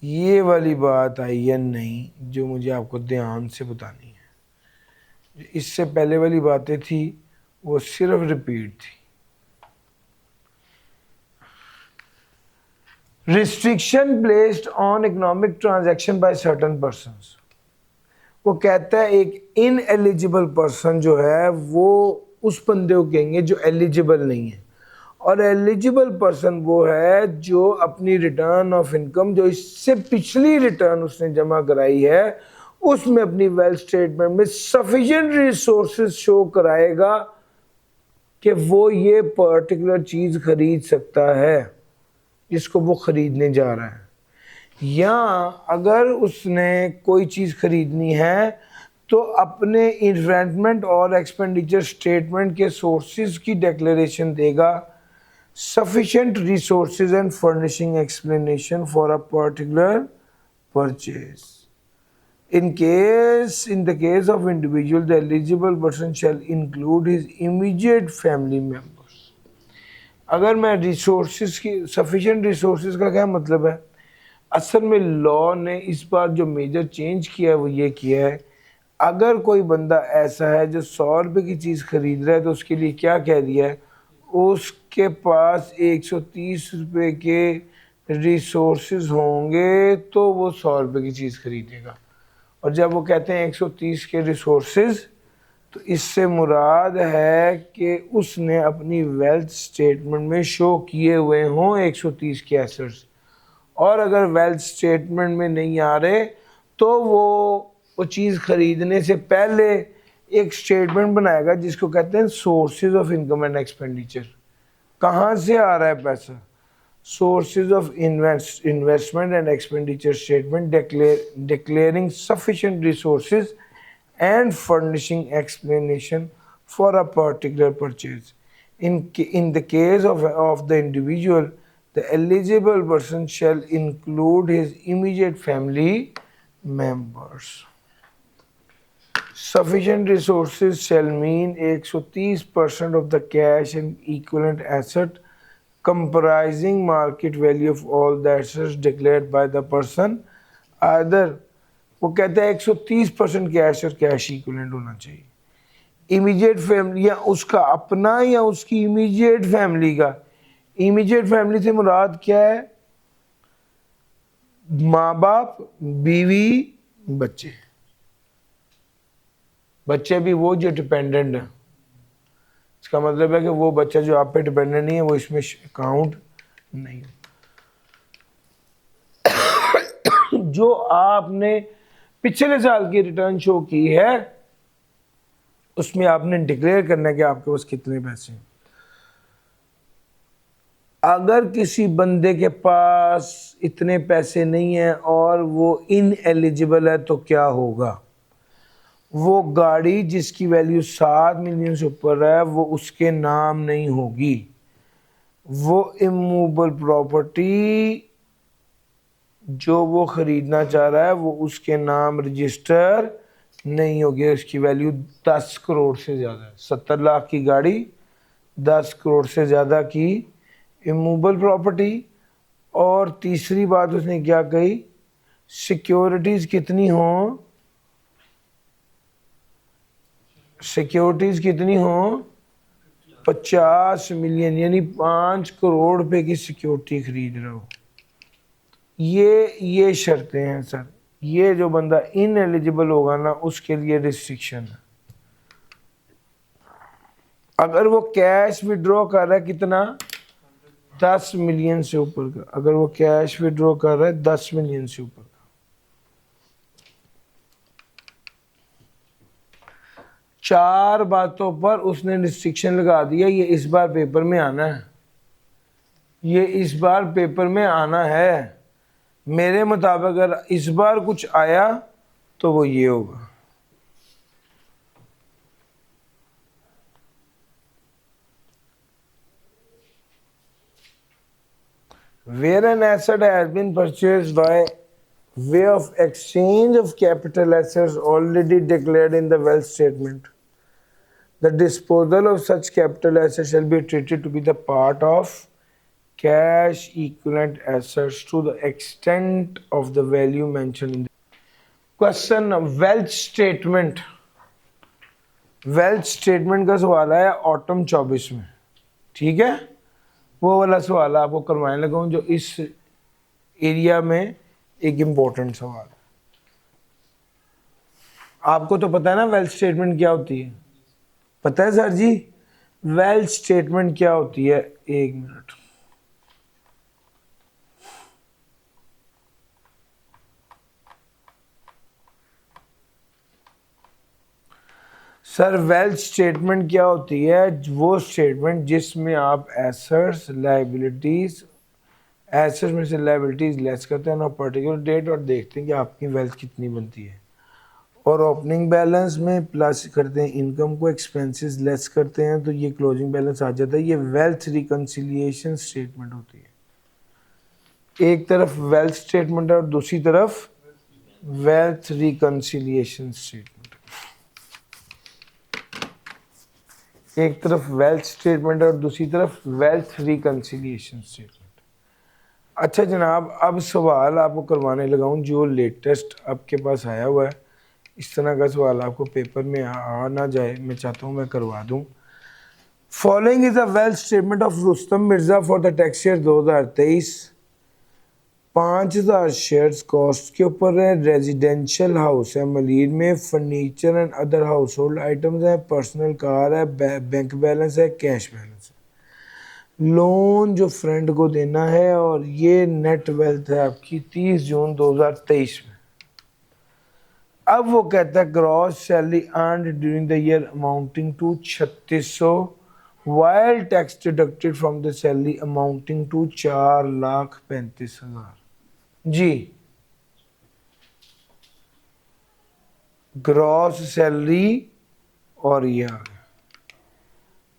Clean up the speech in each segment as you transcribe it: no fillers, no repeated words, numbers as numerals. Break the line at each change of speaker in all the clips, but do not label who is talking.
ये वाली बात आई है नहीं जो मुझे आपको ध्यान से बतानी है। इससे पहले वाली बातें थी वो सिर्फ रिपीट थी। Restriction placed on economic transaction by certain persons. वो कहता है एक इनएलिजिबल पर्सन जो है वो उस बंदे को कहेंगे जो एलिजिबल नहीं है, और एलिजिबल पर्सन वो है जो अपनी रिटर्न ऑफ इनकम जो इससे पिछली रिटर्न उसने जमा कराई है उसमें अपनी वेल्थ स्टेटमेंट में सफिशिएंट रिसोर्सेज शो कराएगा कि वो ये पर्टिकुलर चीज खरीद सकता है जिसको वो खरीदने जा रहा है। या अगर उसने कोई चीज खरीदनी है तो अपने इन्वेस्टमेंट और एक्सपेंडिचर स्टेटमेंट के सोर्सेज की डिक्लेरेशन देगा, sufficient resources and furnishing explanation for a particular purchase. In the case of individual, the eligible person shall include his immediate family members. अगर मैं resources की sufficient resources का क्या मतलब है? असल में लॉ ने इस बार जो मेजर चेंज किया है वो ये किया है, अगर कोई बंदा ऐसा है जो 100 रुपये की चीज़ खरीद रहा है तो उसके लिए क्या कह दिया है, उसके पास 130 रुपये के रिसोर्सेज होंगे तो वो 100 रुपये की चीज़ खरीदेगा। और जब वो कहते हैं 130 के रिसोर्सेज तो इससे मुराद है कि उसने अपनी वेल्थ स्टेटमेंट में शो किए हुए हों 130 के एसेट्स, और अगर वेल्थ स्टेटमेंट में नहीं आ रहे तो वो चीज़ खरीदने से पहले एक स्टेटमेंट बनाएगा जिसको कहते हैं sources of income and expenditure. कहाँ से आ रहा है पैसा? Sources of investment and expenditure statement declaring sufficient resources and furnishing explanation for a particular purchase. In the case of the individual, the eligible person shall include his immediate family members. Sufficient resources shall mean 130% of the cash and equivalent asset comprising market value of all the assets declared by the person. Either वो कहता है 130% cash और cash equivalent होना चाहिए। Immediate family या उसका अपना या उसकी इमीडिएट फैमिली का। इमीडिएट फैमिली से मुराद क्या है? माँ बाप, बीवी, बच्चे। बच्चे भी वो जो डिपेंडेंट है, इसका मतलब है कि वो बच्चा जो आप पे डिपेंडेंट नहीं है वो इसमें काउंट नहीं। जो आपने पिछले साल की रिटर्न शो की है उसमें आपने डिक्लेयर करना है कि आपके पास कितने पैसे हैं। अगर किसी बंदे के पास इतने पैसे नहीं है और वो इनएलिजिबल है तो क्या होगा? वो गाड़ी जिसकी वैल्यू 7 मिलियन से ऊपर है वो उसके नाम नहीं होगी। वो इमूवेबल प्रॉपर्टी जो वो खरीदना चाह रहा है वो उसके नाम रजिस्टर नहीं होगी। उसकी वैल्यू 10 करोड़ से ज़्यादा है। 70 लाख की गाड़ी, 10 करोड़ से ज़्यादा की इमूवेबल प्रॉपर्टी। और तीसरी बात उसने क्या कही? सिक्योरिटीज़ कितनी हों? सिक्योरिटीज़ कितनी हों? 50 मिलियन, यानी 5 करोड़ रुपए की सिक्योरिटी खरीद रहे हो। ये शर्तें हैं सर। ये जो बंदा इनएलिजिबल होगा ना उसके लिए रिस्ट्रिक्शन है। अगर वो कैश विड्रॉ कर रहा है कितना? 10 मिलियन से ऊपर का। अगर वो कैश विड्रॉ कर रहा है 10 मिलियन से ऊपर का, 4 बातों पर उसने रिस्ट्रिक्शन लगा दिया। ये इस बार पेपर में आना है, ये इस बार पेपर में आना है। मेरे मुताबिक अगर इस बार कुछ आया तो वो ये होगा। Where an asset has been purchased by way of exchange of capital assets already declared in the wealth statement, the disposal of such capital assets shall be treated to be the part of cash equivalent assets to the extent of the value mentioned in the question. Wealth statement का सवाल है autumn 24 में, ठीक है। वो वाला सवाल आपको करवाने लगा हूं जो इस एरिया में एक इम्पोर्टेंट सवाल। आपको तो पता है ना वेल्थ स्टेटमेंट क्या होती है, पता है सर जी वेल्थ स्टेटमेंट क्या होती है? एक मिनट, सर वेल्थ स्टेटमेंट क्या होती है? वो स्टेटमेंट जिसमें आप एसेट्स लायबिलिटीज, एसेट्स में से लायबिलिटीज लेस करते हैं ना पर्टिकुलर डेट और देखते हैं कि आपकी वेल्थ कितनी बनती है, और ओपनिंग बैलेंस में प्लस करते हैं इनकम को, एक्सपेंसेस लेस करते हैं तो ये क्लोजिंग बैलेंस आ जाता है। ये वेल्थ रिकंसिलिएशन स्टेटमेंट होती है। एक तरफ वेल्थ स्टेटमेंट है और दूसरी तरफ वेल्थ रिकंसिलिएशन स्टेटमेंट। एक तरफ वेल्थ स्टेटमेंट और दूसरी तरफ वेल्थ रिकंसिलिएशन स्टेटमेंट। अच्छा जनाब, अब सवाल आपको करवाने लगा हूँ जो लेटेस्ट आपके पास आया हुआ है। इस तरह का सवाल आपको पेपर में आ ना जाए, मैं चाहता हूँ मैं करवा दूँ। Following is a wealth statement of Rustam Mirza for the tax year 2023। 5000 shares cost के ऊपर है, रेजिडेंशियल हाउस है मलीर में, furniture and other house hold items है, पर्सनल कार है, बैंक बैलेंस है, कैश बैलेंस है। लोन जो फ्रेंड को देना है और ये नेट वेल्थ है आपकी 30 जून 2023 में। अब वो कहता है gross salary earned during the year amounting to 3600 while tax deducted from the salary amounting to 4,35,000। जी ग्रॉस सैलरी और ये आ गया।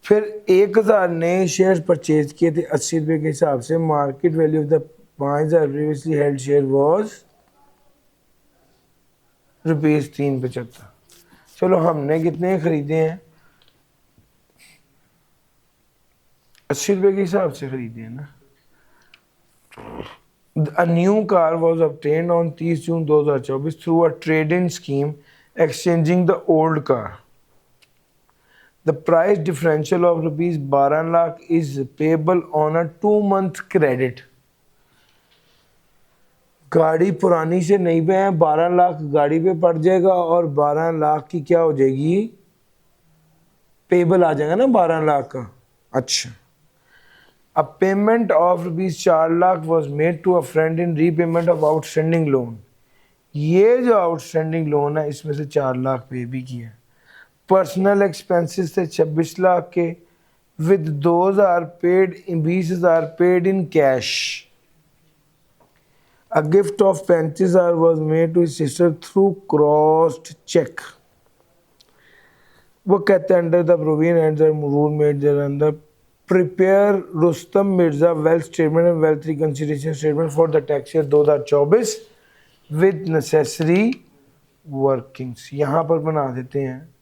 फिर 1000 नए शेयर परचेज किए थे 80 रुपए के हिसाब से। Market value of the 5000 previously held share was ₹375। चलो हमने कितने खरीदे हैं? 80 रुपए के हिसाब से खरीदे हैं ना। A new car was obtained on 30 June 2024 through a trade-in scheme exchanging the old car. The price differential of rupees 12 lakh is payable on a 2-month credit. गाड़ी पुरानी से नई पे है, 12 लाख गाड़ी पे पड़ जाएगा और 12 लाख की क्या हो जाएगी? पेबल आ जाएगा ना 12 लाख का। अच्छा, a payment of rupees 4 lakh was made to a friend in repayment of outstanding loan. ये जो आउटस्टैंडिंग लोन है इसमें से 4 लाख पे भी किया। पर्सनल एक्सपेंसेस थे 26 लाख के, with 2000 paid 20,000 paid in cash. A gift of 35,000 was made to his sister through crossed check. वो कहते हैं under the provision and the rule made there prepare Rustam Mirza wealth statement and wealth reconciliation statement for the tax year 2024 with necessary workings. यहाँ पर बना देते हैं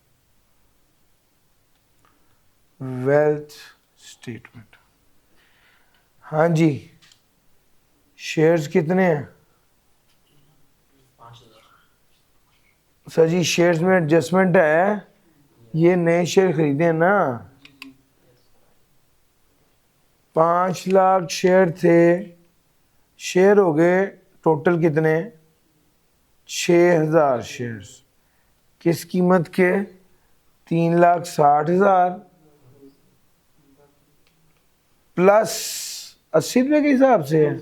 wealth statement. हाँ जी, shares कितने हैं सर जी? शेयर्स में एडजस्टमेंट है, ये नए शेयर खरीदे हैं ना। 5 लाख शेयर थे, शेयर हो गए टोटल कितने? 6000 शेयर्स। किस कीमत के? 3,60,000 प्लस 80 रुपए के हिसाब से है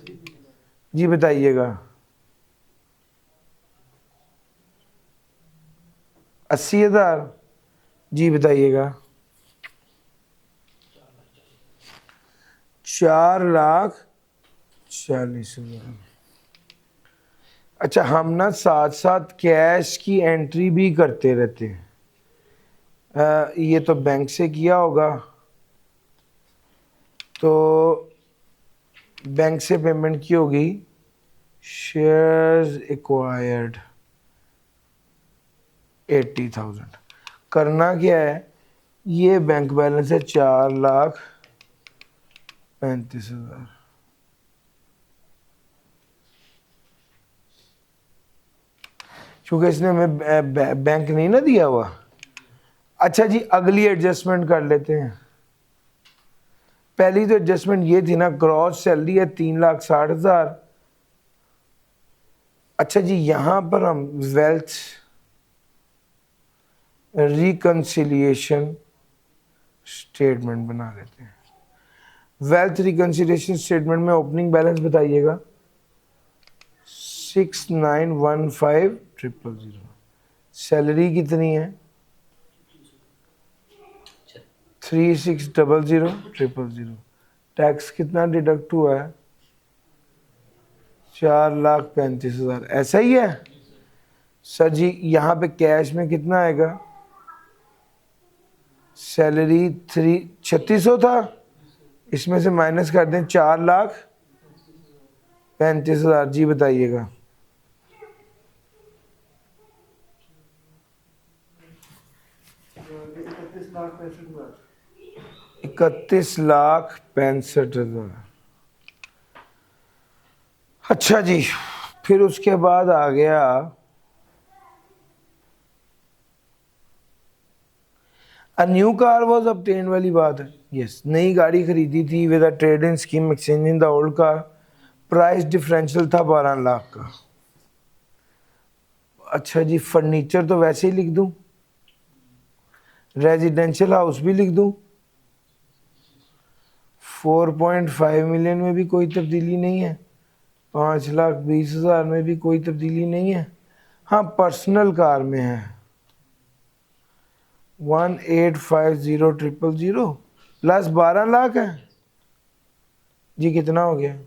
जी, बताइएगा। 80,000 जी, बताइएगा। 4,40,000। अच्छा, हम ना साथ साथ कैश की एंट्री भी करते रहते हैं। ये तो बैंक से किया होगा, तो बैंक से पेमेंट की होगी। Shares acquired 80,000। करना क्या है? ये बैंक बैलेंस है 4,35,000। क्योंकि इसने हमें बैंक नहीं ना दिया हुआ। अच्छा जी, अगली एडजस्टमेंट कर लेते हैं। पहली तो एडजस्टमेंट ये थी ना, ग्रॉस सैलरी है 3,60,000। अच्छा जी, यहां पर हम वेल्थ रिकंसिलिएशन स्टेटमेंट बना लेते हैं। वेल्थ रिकंसिलिएशन स्टेटमेंट में ओपनिंग बैलेंस बताइएगा 6915,000। सैलरी कितनी है 36,00,000। टैक्स कितना डिडक्ट हुआ है 4,35,000। ऐसा ही है सर जी। यहाँ पे कैश में कितना आएगा, सैलरी 3600 था, इसमें से माइनस कर दें 4,35,000। जी बताइएगा। 31,65,000। अच्छा जी, फिर उसके बाद आ गया a new car was obtained वाली बात है। यस, नई गाड़ी खरीदी थी with a trade in scheme exchanging the old car. Price differential था 12 लाख का। अच्छा जी, फर्नीचर तो वैसे ही लिख दूं, रेजिडेंशियल हाउस भी लिख दूं। 4.5 मिलियन में भी कोई तब्दीली नहीं है, 5,20,000 में भी कोई तब्दीली नहीं है। हाँ, पर्सनल कार में है 1,85,000 प्लस 12 लाख है जी। कितना हो गया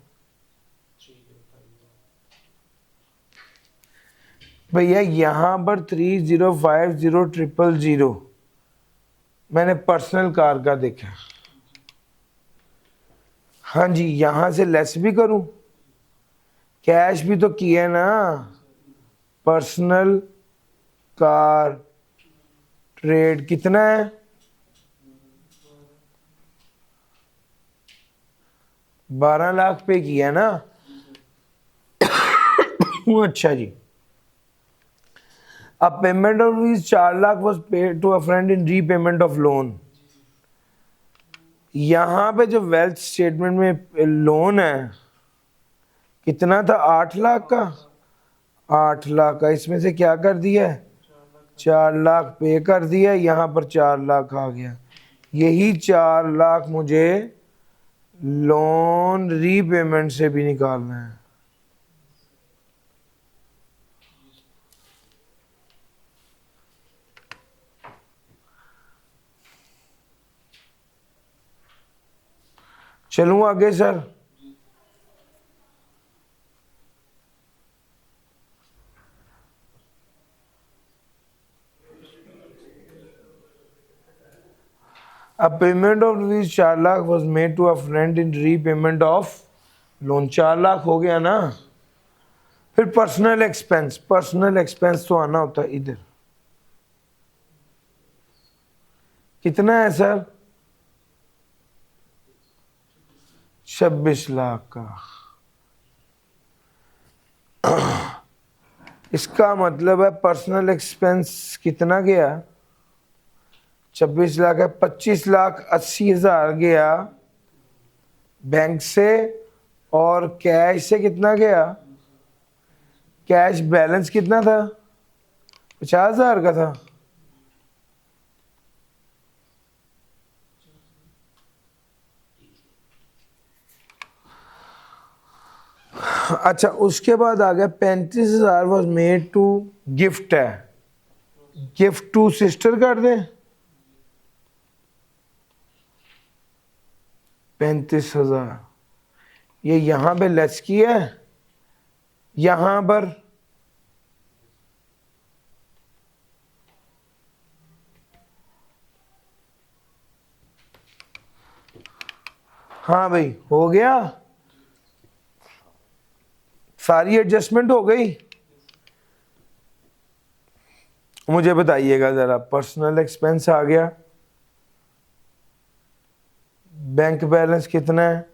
भैया, यहां पर 3,05,000 मैंने पर्सनल कार का देखा। हाँ जी, यहां से लेस भी करूं, कैश भी तो किया ना। पर्सनल कार ट्रेड कितना है 12 लाख पे किया ना। अच्छा जी, A payment of rupees 4 lakh was paid to a friend in repayment of loan। यहाँ पे जो वेल्थ स्टेटमेंट में लोन है कितना था 8 लाख का। 8 लाख का इसमें से क्या कर दिया है 4 लाख पे कर दिया, यहाँ पर 4 लाख आ गया। यही 4 लाख मुझे लोन रीपेमेंट से भी निकालना है। चलूं आगे sir. A payment of rupees 4 lakh was made to a friend in repayment of loan. 4 lakh हो गया ना। फिर पर्सनल एक्सपेंस, पर्सनल एक्सपेंस तो आना होता है इधर। कितना है सर 26 लाख का। इसका मतलब है पर्सनल एक्सपेंस कितना गया 26 लाख है। 25,80,000 गया बैंक से, और कैश से कितना गया, कैश बैलेंस कितना था 50,000 का था। अच्छा, उसके बाद आ गया 35,000 वॉज मेड टू गिफ्ट है, गिफ्ट टू सिस्टर कर दें 35,000। ये यहां पे लेस किया है, यहां पर हाँ भाई हो गया, सारी एडजस्टमेंट हो गई। मुझे बताइएगा जरा, पर्सनल एक्सपेंस आ गया, बैंक बैलेंस कितना है,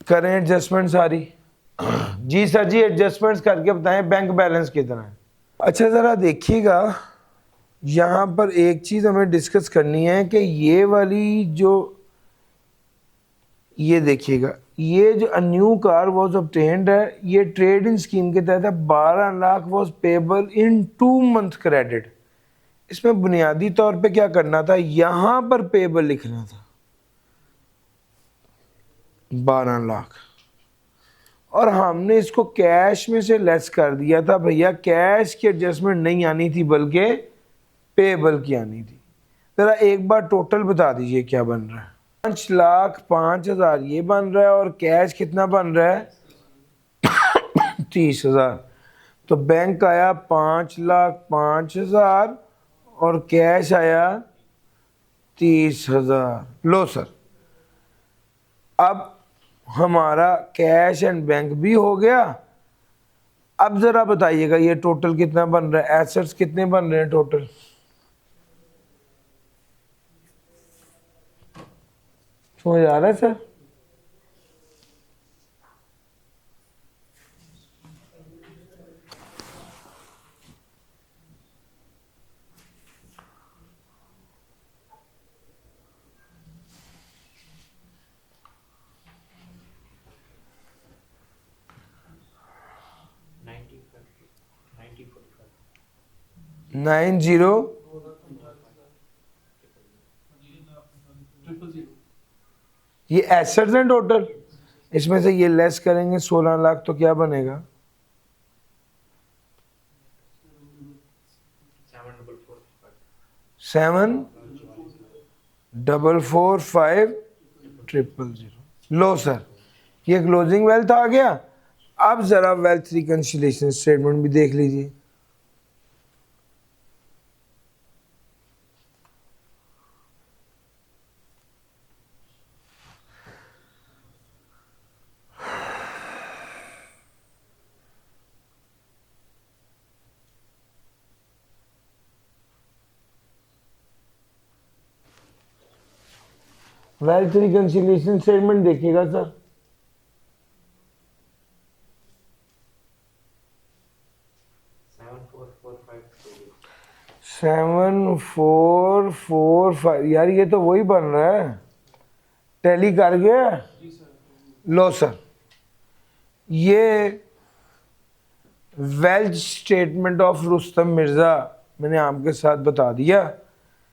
करें एडजस्टमेंट सारी। जी सर जी, एडजस्टमेंट्स करके बताएं बैंक बैलेंस कितना है। अच्छा ज़रा देखिएगा, यहाँ पर एक चीज़ हमें डिस्कस करनी है कि ये वाली जो, ये देखिएगा, ये जो a new car was obtained है, ये ट्रेड इन स्कीम के तहत है। 12 lakh was payable in 2 month credit. इसमें बुनियादी तौर पे क्या करना था, यहाँ पर पेबल लिखना था 12 लाख, और हमने इसको कैश में से लेस कर दिया था। भैया कैश की एडजस्टमेंट नहीं आनी थी बल्कि पेबल की आनी थी। ज़रा एक बार टोटल बता दीजिए क्या बन रहा है। 5,05,000 ये बन रहा है, और कैश कितना बन रहा है 30,000। तो बैंक आया 5,05,000 और कैश आया 30,000। लो सर, अब हमारा कैश एंड बैंक भी हो गया। अब जरा बताइएगा ये टोटल कितना बन रहा है, एसेट्स कितने बन रहे हैं टोटल। समझ आ रहा है सर? नाइन जीरो ये एसेट्स हैं टोटल। इसमें से ये लेस करेंगे 16 लाख, तो क्या बनेगा 7,445,000। लो सर, ये क्लोजिंग वेल्थ आ गया। अब जरा वेल्थ रिकंसिलिएशन स्टेटमेंट भी देख लीजिए। वेल्थ रिकंसिलिएशन स्टेटमेंट देखिएगा sir. Seven four four five, यार ये तो वही बन रहा है, टैली कर गया। लो सर, ये wealth statement of Rustam Mirza मैंने आपके साथ बता दिया।